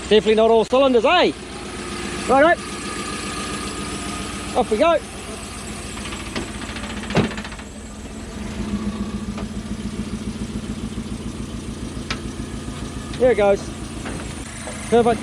Definitely not all cylinders, eh? Right, off we go. There it goes. Perfect.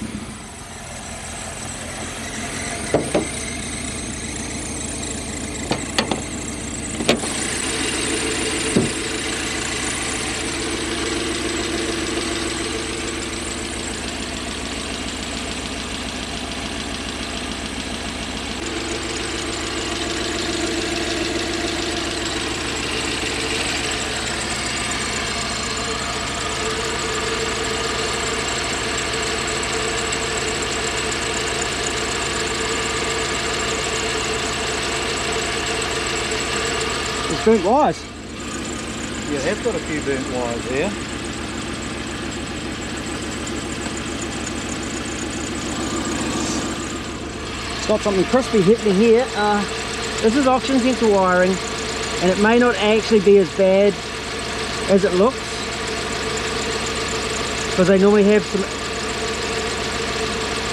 Burnt wires. Yeah, it has got a few burnt wires there. It's got something crispy happening here. This is oxygen sensor wiring, and it may not actually be as bad as it looks, because they normally have some.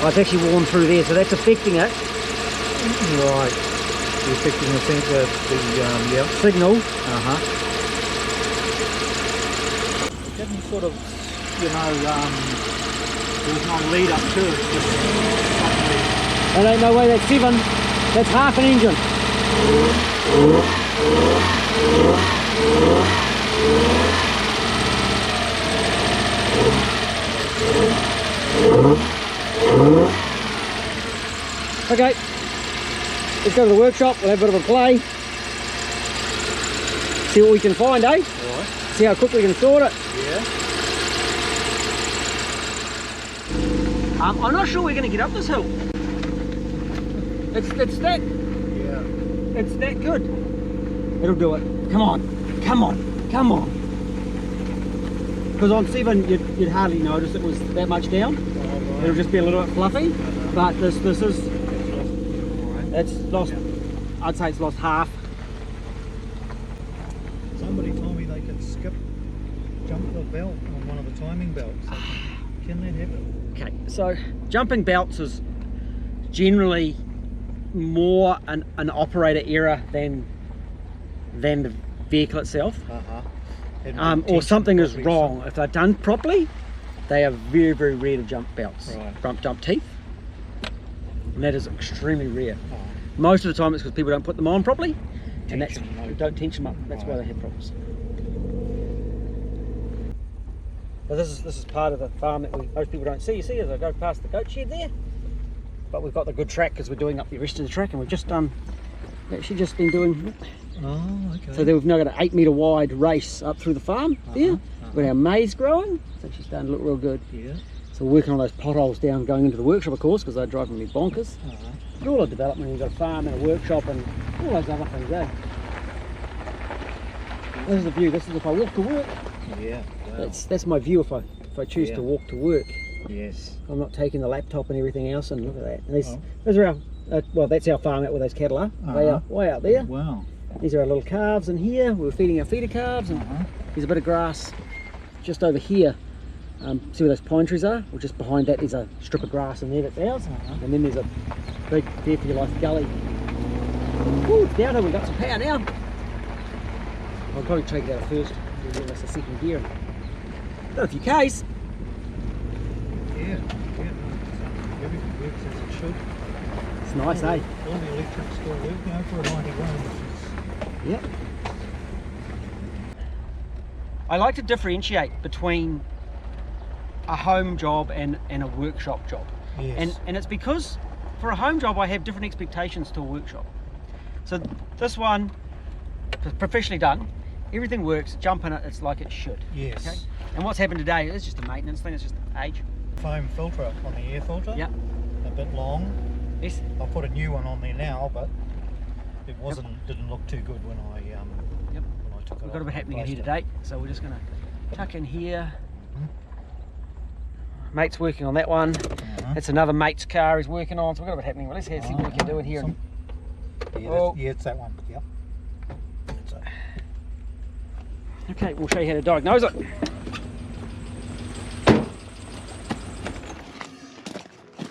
Oh, it's actually worn through there, so that's affecting it. Right. Affecting the sensor, yeah. Signal. It didn't sort of, you know, there was no lead up to it. Just suddenly. That ain't no way, that's 7. That's half an engine. Okay. Let's go to the workshop, we'll have a bit of a play. See what we can find, eh? Right. See how quickly we can sort it. Yeah. I'm not sure we're going to get up this hill. It's that. Yeah. It's that good. It'll do it. Come on. Come on. Come on. Because on 7 you'd hardly notice it was that much down. Oh, right. It'll just be a little bit fluffy. But this is. It's lost, I'd say it's lost half. Somebody told me they could jump the belt on one of the timing belts. Can that happen? Okay, so jumping belts is generally more an operator error than the vehicle itself. Or something is wrong. If they're done properly, they are very, very rare to jump belts, jump teeth. And that is extremely rare. Most of the time it's because people don't put them on properly, and don't tension them up. That's why they have problems. But this is part of the farm that most people don't see. You see as I go past the goat shed there. But we've got the good track because we're doing up the rest of the track, and we've just been doing. Oh, okay. So then we've now got an 8 metre wide race up through the farm there. We've got our maize growing. It's actually starting to look real good. Yeah. So we're working on those potholes down going into the workshop, of course, because they're driving me bonkers. It's all a development. You've got a farm and a workshop and all those other things, eh? This is the view. This is if I walk to work. Yeah. Wow. That's my view if I choose to walk to work. Yes. I'm not taking the laptop and everything else. And look at that. And these are our well, that's our farm out where those cattle are. They are way out there. Wow. These are our little calves in here. We're feeding our feeder calves, and there's a bit of grass just over here. See where those pine trees are? Well, just behind that there's a strip of grass in there that's ours. And then there's a big Dare for Your Life gully. Ooh, it's down here, we've got some power now. I'll probably take that out first. We'll give us a second gear. Got a few Ks. Yeah. Everything works as it should. It's nice, eh? All the electrics still work, you know, for a 91, which is... Yep. I like to differentiate between a home job and a workshop job. Yes. And it's because for a home job I have different expectations to a workshop. So this one, professionally done, everything works, jump in it, it's like it should. Yes. Okay? And what's happened today is just a maintenance thing, it's just age. Foam filter on the air filter. Yep. A bit long. Yes. I'll put a new one on there now, but it didn't look too good when I took it. We've got a bit happening in here today, so we're just going to tuck in here. Mate's working on that one. That's another mate's car he's working on, so we've got a bit happening. Well, let's see what we can do in here. Yeah, it's that one. Yep. Okay, we'll show you how to diagnose it.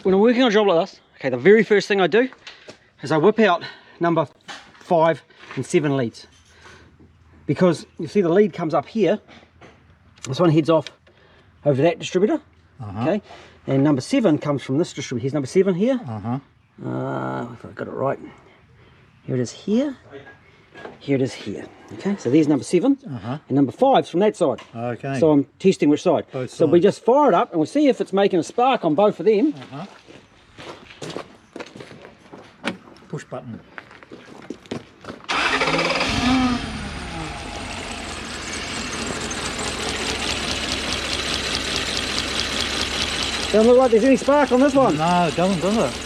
when I'm working on a job like this, okay, the very first thing I do is I whip out number 5 and 7 leads, because you see the lead comes up here. This one heads off over that distributor, okay, and number 7 comes from this distributor. Here's number 7 here. If I got it right, here it is here. Here it is here. Okay, so there's number 7, and number 5's from that side. Okay. So I'm testing which side. Both so we sides. just fire it up and we'll see if it's making a spark on both of them. Push button. Doesn't look like there's any spark on this one. No, it doesn't, does it?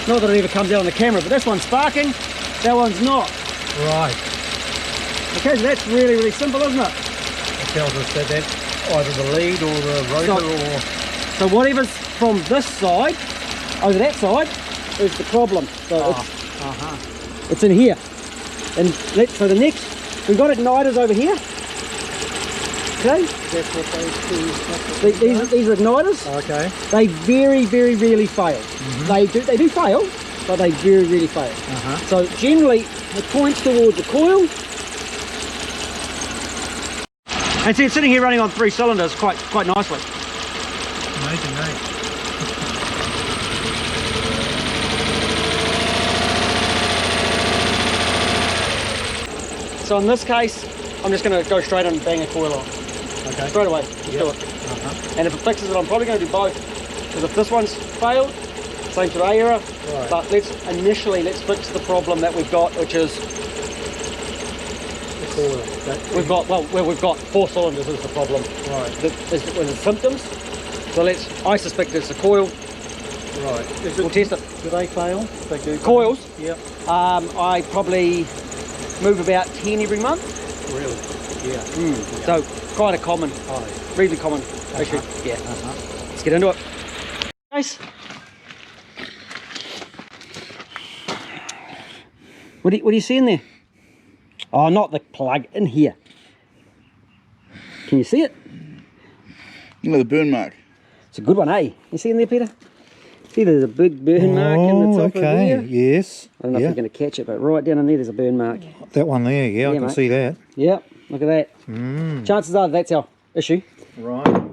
Not that it ever comes out on the camera, but this one's sparking, that one's not. Right. Okay, so that's really, really simple, isn't it? It tells us that that's either the lead or the rotor So whatever's from this side, over that side, is the problem. So it's in here. And so the next, we've got igniters over here. Okay? That's what those two... These are igniters. Okay. They very, very rarely fail. They do fail, but they very rarely fail. So generally, it points towards the coil. And see, it's sitting here running on 3 cylinders quite nicely. Amazing, eh? So in this case, I'm just going to go straight and bang a coil on. Okay. Straight away, just do it. And if it fixes it, I'm probably going to do both. Because if this one's failed, same to the error. Right. But let's fix the problem that we've got, which is The coil. we've got 4 cylinders is the problem. Right. Is the symptoms. So I suspect it's the coil. Right. We'll test it. Do they fail? They do. Coils. Yep. I probably move about 10 every month. Really? Yeah. So quite a common, reasonably common issue. Yeah. Let's get into it. Nice. What are you seeing there? Oh, not the plug, in here. Can you see it? Look at the burn mark. It's a good one, eh? You see in there, Peter? See, there's a big burn mark in the top of here. Yes. I don't know if you're going to catch it, but right down in there, there's a burn mark. That one there, yeah, I can mate. see that. Yep, look at that. Chances are that's our issue. Right.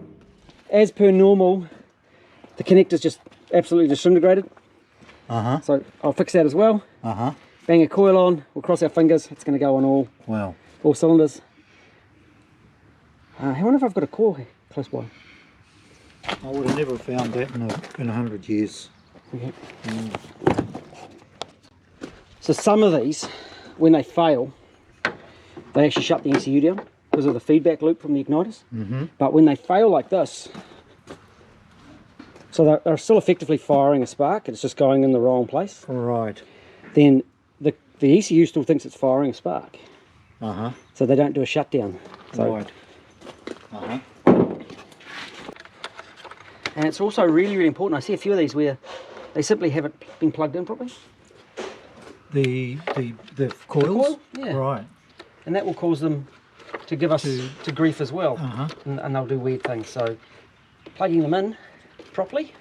As per normal, the connector's just absolutely disintegrated. So I'll fix that as well. Bang a coil on, we'll cross our fingers, it's going to go on all cylinders. I wonder if I've got a coil here, close by. I would have never found that in 100 years. Okay. So some of these, when they fail, they actually shut the ECU down because of the feedback loop from the igniters. But when they fail like this, so they're still effectively firing a spark, it's just going in the wrong place. Right. Then the ECU still thinks it's firing a spark. So they don't do a shutdown. So, Right. and it's also really, really important. I see a few of these where they simply haven't been plugged in properly. The coils? coil? Yeah. Right. And that will cause them to give us to grief as well. And they'll do weird things. So plugging them in properly,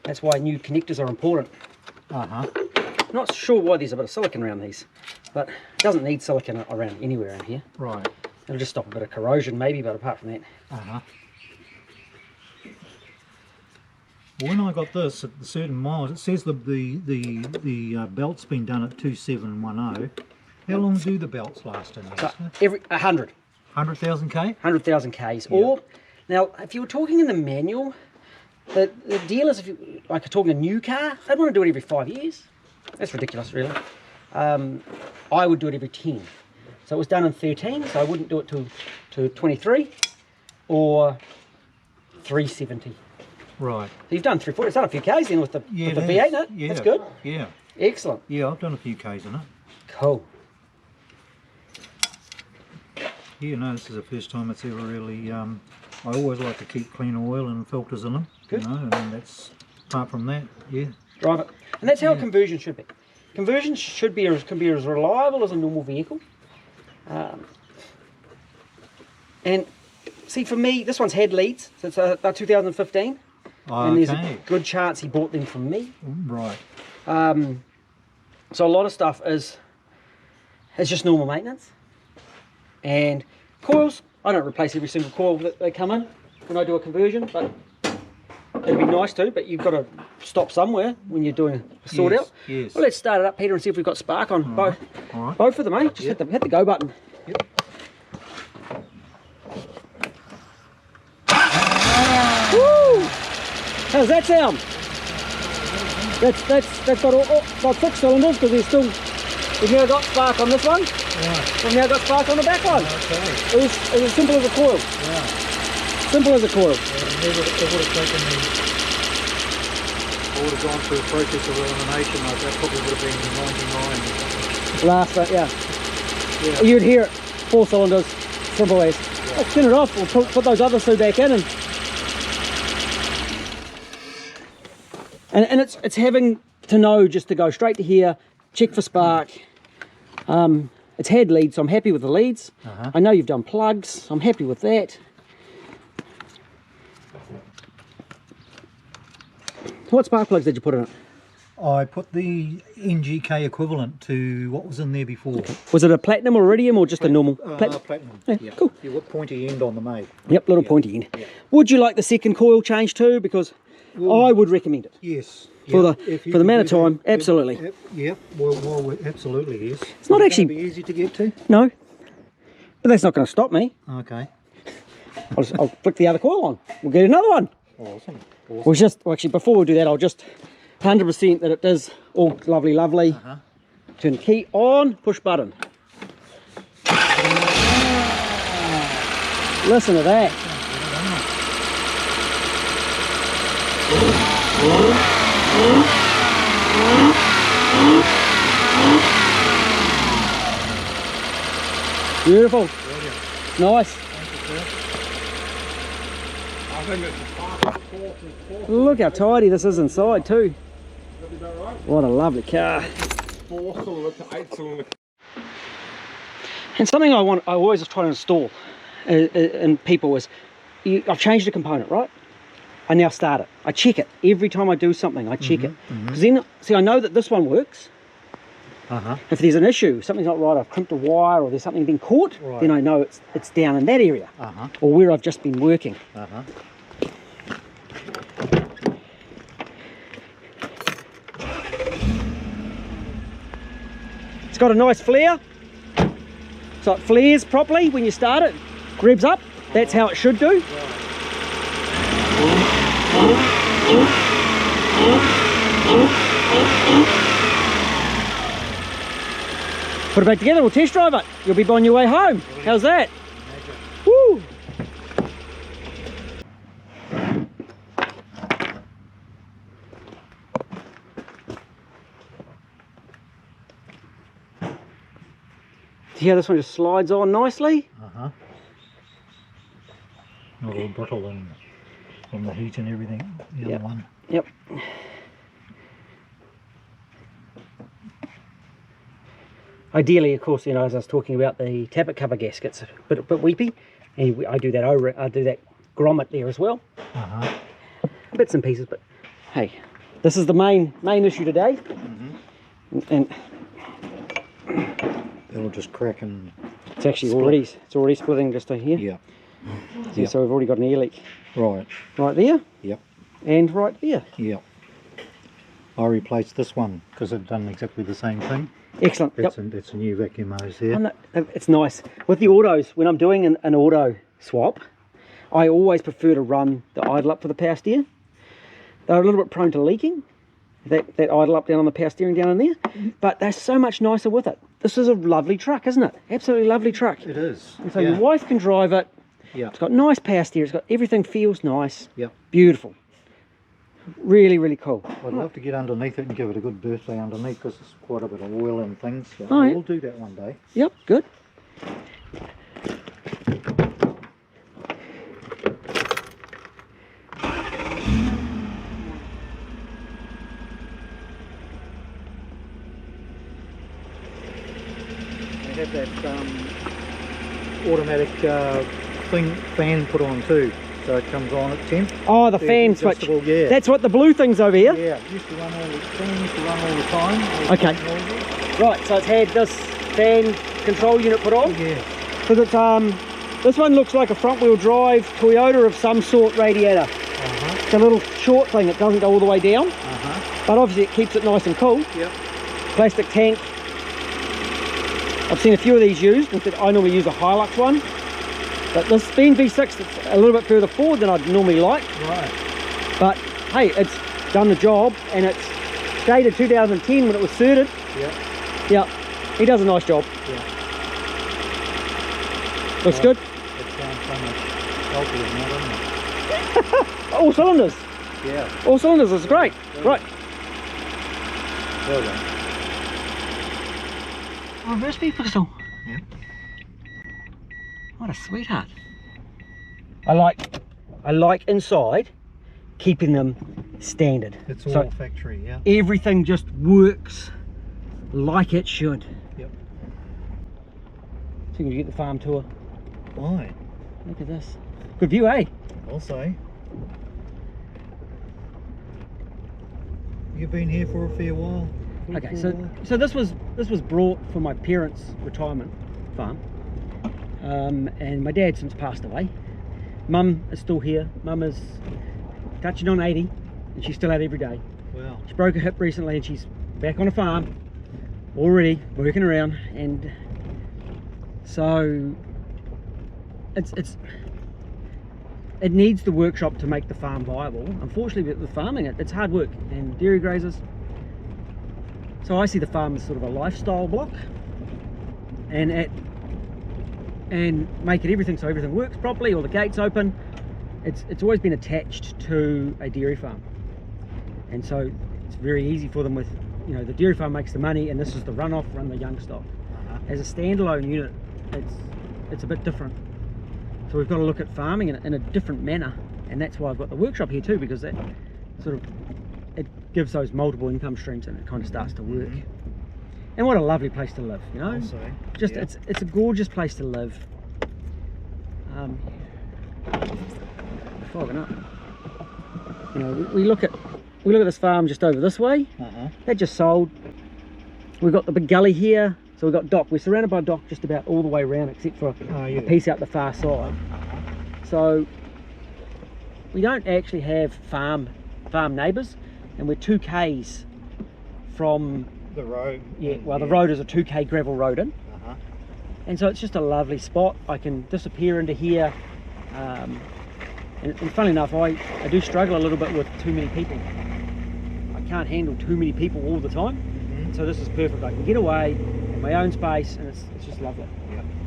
that's why new connectors are important. Not sure why there's a bit of silicon around these, but it doesn't need silicon around anywhere in here. Right. It'll just stop a bit of corrosion maybe, but apart from that. When I got this at the certain miles, it says the belt's been done at 2710. How long do the belts last in So there? every 100. 100,000 K? 100,000 Ks. Yeah. Or, now if you were talking in the manual, the dealers, if you like talking a new car, they'd want to do it every 5 years. That's ridiculous, really. I would do it every 10. So it was done in 13, so I wouldn't do it to 23 or 370. Right. So you've done 340. It's done a few Ks then with the V8 in it. Yeah. That's good. Yeah. Excellent. Yeah, I've done a few Ks in it. Cool. Yeah, no, this is the first time it's ever really, I always like to keep clean oil and filters in them. Good. You know, and that's, apart from that, yeah. Drive it. And that's how a conversion should be. Conversion should be can be as reliable as a normal vehicle. And see, for me, this one's had leads since about 2015. And there's a Okay. good chance he bought them from me. Right. So a lot of stuff is just normal maintenance. And coils, I don't replace every single coil that they come in when I do a conversion, but it'd be nice to, but you've got to stop somewhere when you're doing a sort Yes, out. yes. Well, let's start it up, Peter, and see if we've got spark on All right. both of them, eh? Just hit the go button. Yep. Woo! How's that sound? That's got 6 cylinders because we've now got spark on this one. Right. We've now got spark on the back one. Okay. It was as simple as a coil. Yeah. Simple as a coil. It would have taken me. I would have gone through a process of elimination. Like that probably would have been 99. Last, yeah. Yeah. You'd hear it. 4 cylinders. Simple as. Let's spin it off. We'll put those other 2 back in, and it's having to know just to go straight to here, check for spark. It's had leads, so I'm happy with the leads. I know you've done plugs, so I'm happy with that. What spark plugs did you put in it? I put the NGK equivalent to what was in there before. Was it a platinum or iridium or just a normal platinum? Platinum. Yeah, cool. You got pointy end on the mate. Yep, little pointy end. Yeah. Would you like the second coil change too? Because I would recommend it. Yes. For the amount of time, absolutely. Yep. Well, absolutely yes. It's not actually be easy to get to. No, but that's not going to stop me. Okay. I'll flick the other coil on. We'll get another one. Awesome. Well, actually, before we do that, I'll just 100% that it is all lovely. Turn the key on, push button. Listen to that. Beautiful. Brilliant. Nice. Thank you, sir. I think it's a 4 Look how tidy this is inside too. What a lovely car. 4 cylinder to 8 cylinder. And something I always try to install in people is, I've changed a component, right? I now start it. I check it. Every time I do something, I check it. Because then, see, I know that this one works. If there's an issue, something's not right, I've crimped a wire or there's something been caught, then I know it's down in that area. Or where I've just been working. It's got a nice flare. So it flares properly when you start it. Revs up. That's how it should do. Put it back together, we'll test drive it. You'll be on your way home. How's that? Woo! See how this one just slides on nicely? Not all brittle and from the heat and everything. The other one. Yep. Ideally, of course, you know, as I was talking about the tappet cover gaskets, a bit weepy, and I do that grommet there as well. Bits and pieces, but hey, this is the main issue today. And It'll just crack and it's actually already splitting just to here. yeah. See, so we've already got an air leak Right. right there. Yep. And right there. Yep. I replaced this one because I've done exactly the same thing. Excellent. It's a new vacuum hose there. And it's nice with the autos. When I'm doing an auto swap, I always prefer to run the idle up for the power steer. They're a little bit prone to leaking, that idle up down on the power steering down in there, but they're so much nicer with it. This is a lovely truck, isn't it? Absolutely lovely truck. It is. And so your wife can drive it. Yeah. It's got nice power steer. It's got everything feels nice. Yep. Beautiful. Really, really cool. I'd love to get underneath it and give it a good birthday underneath because there's quite a bit of oil and things. So Oh, yeah. we'll do that one day. Yep, good. They have that automatic fan put on too, so it comes on at 10. Oh, the fan switch. Yeah. That's what the blue thing's over here? Yeah, it used to run all the time. Okay. Right, so it's had this fan control unit put on? Yeah. Because it's, this one looks like a front wheel drive Toyota of some sort radiator. It's a little short thing, it doesn't go all the way down. But obviously it keeps it nice and cool. Yep. Plastic tank. I've seen a few of these used. I normally use a Hilux one. But this being V6, it's a little bit further forward than I'd normally like. Right. But hey, it's done the job, and it's dated 2010 when it was certed. Yep. Yeah, he does a nice job. Yeah. Looks good. It sounds so much healthier now, doesn't it? All cylinders. Yeah. All cylinders, it's great. Right. Well done. Reverse speed pistol. Yeah. What a sweetheart. I like inside keeping them standard. It's all factory, yeah. Everything just works like it should. Yep. So you can get the farm tour. Why? Look at this. Good view, eh? I'll say. You've been here for a fair while. Okay, so this was brought for my parents' retirement farm, and my dad since passed away. Mum is still here. Mum is touching on 80, and she's still out every day. Wow. She broke her hip recently, and she's back on a farm already, working around, and so it needs the workshop to make the farm viable. Unfortunately, with farming, it's hard work, and dairy grazers. So I see the farm as sort of a lifestyle block, and make it everything so everything works properly, all the gates open. It's always been attached to a dairy farm, and so it's very easy for them with, you know, the dairy farm makes the money, and this is the runoff, run the young stock. As a standalone unit, it's a bit different. So we've got to look at farming in a different manner, and that's why I've got the workshop here too, because that sort of, it gives those multiple income streams, and it kind of starts to work. And what a lovely place to live, you know. Also, just yeah. it's a gorgeous place to live. Fogging up. You know, we look at this farm just over this way. That just sold. We've got the big gully here, so we've got dock. We're surrounded by dock just about all the way around, except for a piece out the far side. So we don't actually have farm neighbours, and we're 2 k's from the road. Yeah, well, the road is a 2k gravel road in, and so it's just a lovely spot. I can disappear into here, and funnily enough, I do struggle a little bit with too many people. I can't handle too many people all the time, so this is perfect. I can get away in my own space, and it's just lovely.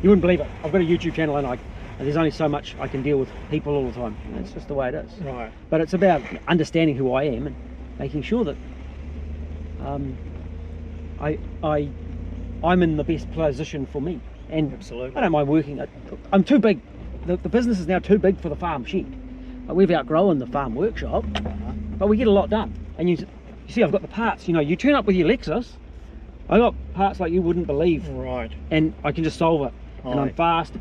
You wouldn't believe it. I've got a YouTube channel, and there's only so much I can deal with people all the time. It's just the way it is. Right. But it's about understanding who I am and making sure that I'm in the best position for me. And Absolutely. I don't mind working. I'm too big. The business is now too big for the farm shed. We've outgrown the farm workshop, but we get a lot done. And you see, I've got the parts. You know, you turn up with your Lexus, I got parts like you wouldn't believe. Right. And I can just solve it. And I'm fast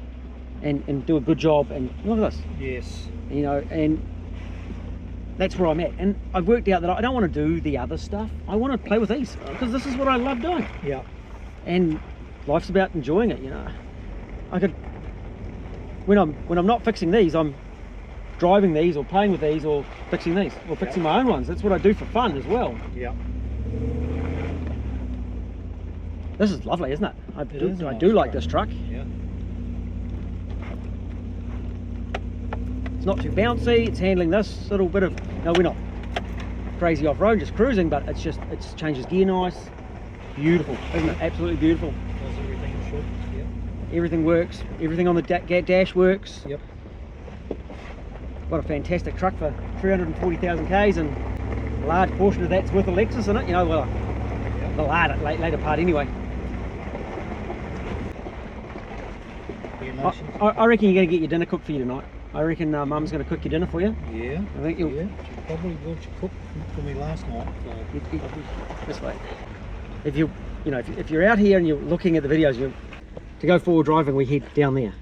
and do a good job. And look at this. Yes. You know, and that's where I'm at. And I've worked out that I don't want to do the other stuff. I want to play with these, because this is what I love doing. Yeah. And life's about enjoying it, you know. I could, when I'm not fixing these, I'm driving these or playing with these or fixing these or fixing my own ones. That's what I do for fun as well. Yeah. This is lovely, isn't it? I nice do like truck. this truck. Yeah. It's not too bouncy. It's handling this little bit of, no, we're not crazy off-road, just cruising, but it changes gear nice. Beautiful, isn't it? Absolutely beautiful. Does everything it should. Yeah. Everything works. Everything on the dash works. Yep. Got a fantastic truck for 340,000 k's, and a large portion of that's with a Lexus in it. You know, well, the later part anyway. I reckon you're going to get your dinner cooked for you tonight. I reckon Mum's going to cook your dinner for you. Yeah. I think you'll. Yeah. She probably will. She cooked for me last night. So. This way. If if you're out here and you're looking at the videos, to go forward driving, we head down there.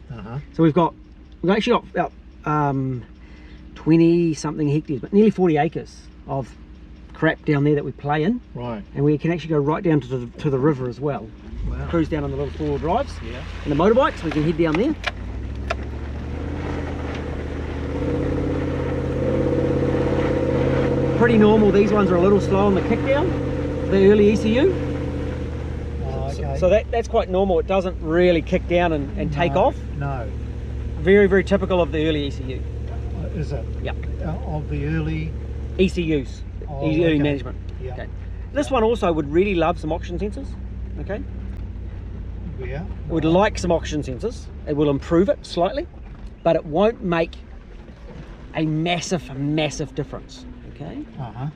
So we've got we've actually got about 20 something hectares, but nearly 40 acres of crap down there that we play in. Right. And we can actually go right down to the river as well. Wow. Cruise down on the little 4-wheel drives. Yeah. And the motorbikes, we can head down there. Pretty normal. These ones are a little slow on the kick down, the early ECU. Oh, okay. So that's quite normal. It doesn't really kick down and take off. No. Very, very typical of the early ECU. Is it? Yeah. Of the early... ECUs, Oh, early okay. management. Yeah. Okay. This one also would really love some oxygen sensors. Okay. Yeah. It would like some oxygen sensors. It will improve it slightly, but it won't make a massive difference. Okay. Uh-huh.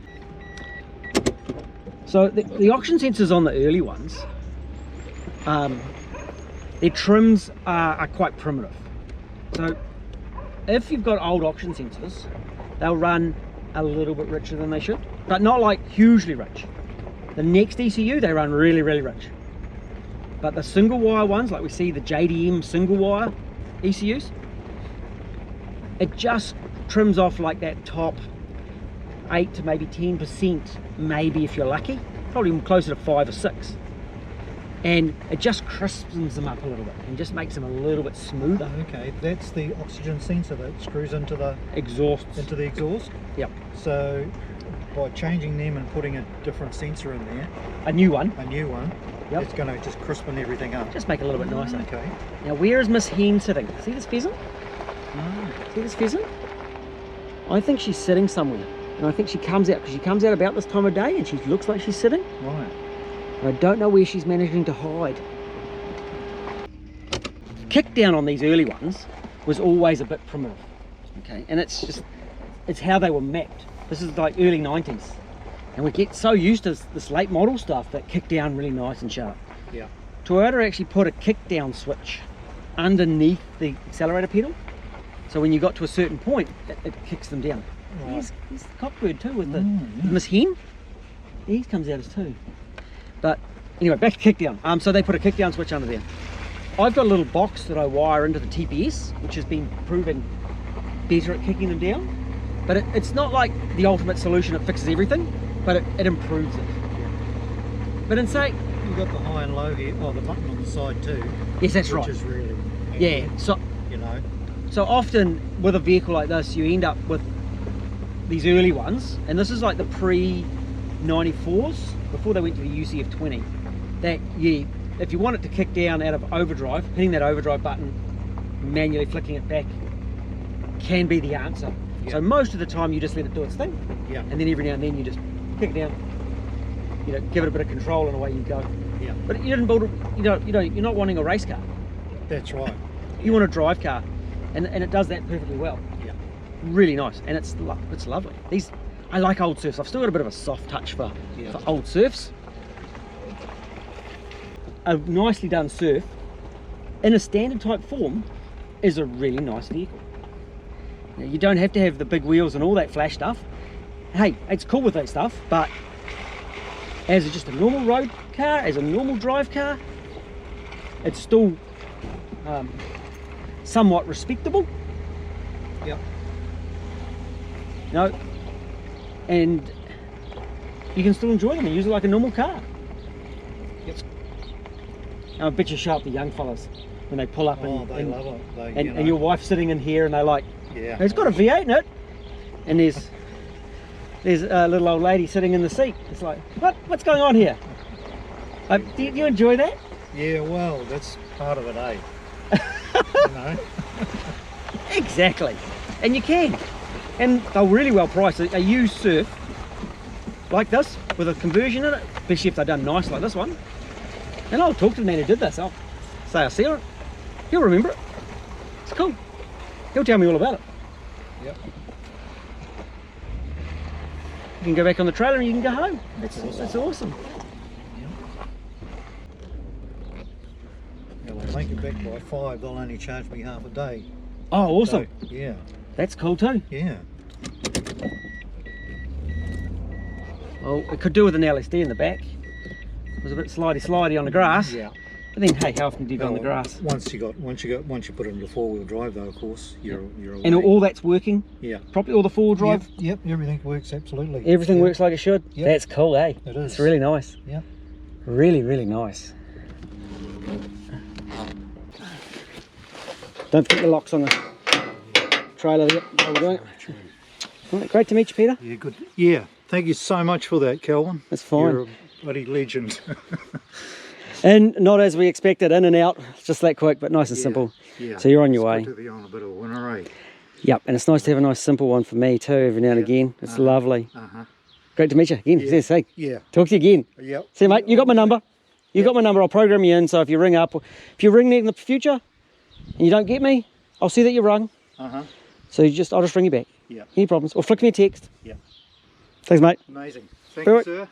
So the oxygen sensors on the early ones, their trims are quite primitive. So if you've got old oxygen sensors, they'll run a little bit richer than they should, but not like hugely rich. The next ECU, they run really rich. But the single wire ones, like we see the JDM single wire ECUs, it just trims off like that top 8 to maybe 10%, maybe if you're lucky, probably closer to 5 or 6. And it just crispens them up a little bit and just makes them a little bit smoother. Okay, that's the oxygen sensor that screws into the Exhaust. into the exhaust. Yep. So by changing them and putting a different sensor in there, A new one. a new one, Yep. it's going to just crispen everything up. Just make it a little bit nicer. Okay. Now where is Miss Hen sitting? See this pheasant? See this pheasant? I think she's sitting somewhere. And I think she comes out, because she comes out about this time of day and she looks like she's sitting. Right. I don't know where she's managing to hide. Kick down on these early ones was always a bit primitive. Okay, and it's how they were mapped. This is like early 90s. And we get so used to this late model stuff that kick down really nice and sharp. Yeah. Toyota actually put a kick down switch underneath the accelerator pedal. So when you got to a certain point, it kicks them down. Right. He's the cockbird too with the yeah. Miss Hen. He comes out as two. But anyway, back to kick down. So they put a kick down switch under there. I've got a little box that I wire into the TPS, which has been proving better at kicking them down. But it's not like the ultimate solution, it fixes everything, but it improves it. But in say, You've got the high and low here. Oh, the button on the side too. yes, that's which right. is really Yeah, so you know. So often with a vehicle like this, you end up with these early ones, and this is like the pre-94s, before they went to the UCF20, that if you want it to kick down out of overdrive, hitting that overdrive button, manually flicking it back, can be the answer. Yeah. So most of the time you just let it do its thing, Yeah. and then every now and then you just kick it down, give it a bit of control and away you go. Yeah. But you didn't build it, you're not wanting a race car. That's right. You want a drive car, and it does that perfectly well. Yeah. Really nice, and it's lovely. I like old surfs. I've still got a bit of a soft touch for old surfs. A nicely done surf in a standard type form is a really nice vehicle. Now, you don't have to have the big wheels and all that flash stuff. Hey, it's cool with that stuff, but as just a normal road car, as a normal drive car, it's still somewhat respectable. Yep. And you can still enjoy them and use it like a normal car. Yep. I bet you show up the young fellas when they pull up Oh, they love it. and your wife's sitting in here and they're like, yeah. it's got a V8 in it, and there's a little old lady sitting in the seat. It's like, what's going on here? Do you enjoy that? Yeah, well, that's part of it, eh? You know? Exactly, and you can, and they're really well priced. A used surf like this with a conversion in it, especially if they're done nice like this one. And I'll talk to the man who did this. I'll say I see it. He'll remember it. It's cool. He'll tell me all about it. Yep. You can go back on the trailer and you can go home. That's awesome. Yeah, well, make it back by 5, they'll only charge me half a day. Oh, awesome. So, yeah. That's cool too. Yeah. Well, it could do with an LSD in the back. It was a bit slidey on the grass. Yeah. But then, hey, how often do you go on the grass? Once you put it into 4-wheel drive, though, of course, you're away. And all that's working? Yeah. Properly, all the 4-wheel drive? Yep, everything works absolutely. Everything works like it should? Yep. That's cool, eh? It is. It's really nice. Yeah. Really, really nice. Don't forget the locks on the trailer there while we're doing it. All right, great to meet you, Peter. Yeah, good. Yeah, thank you so much for that, Calvin. That's fine. You're a bloody legend. And not as we expected, in and out, just that quick, but nice and simple. Yeah. So you're on your It's way. good to be on a bit of a winner, eh? Yep, and it's nice to have a nice simple one for me too, every now and again. It's lovely. Great to meet you again. Yeah. See, Yeah. talk to you again. Yep. See, mate, you got my number. You got my number. I'll program you in. So if you ring up, if you ring me in the future and you don't get me, I'll see that you rung. So I'll just ring you back. Yeah. Any problems? Or flick me a text. Yeah. Thanks, mate. Amazing. Thank All you, right. sir.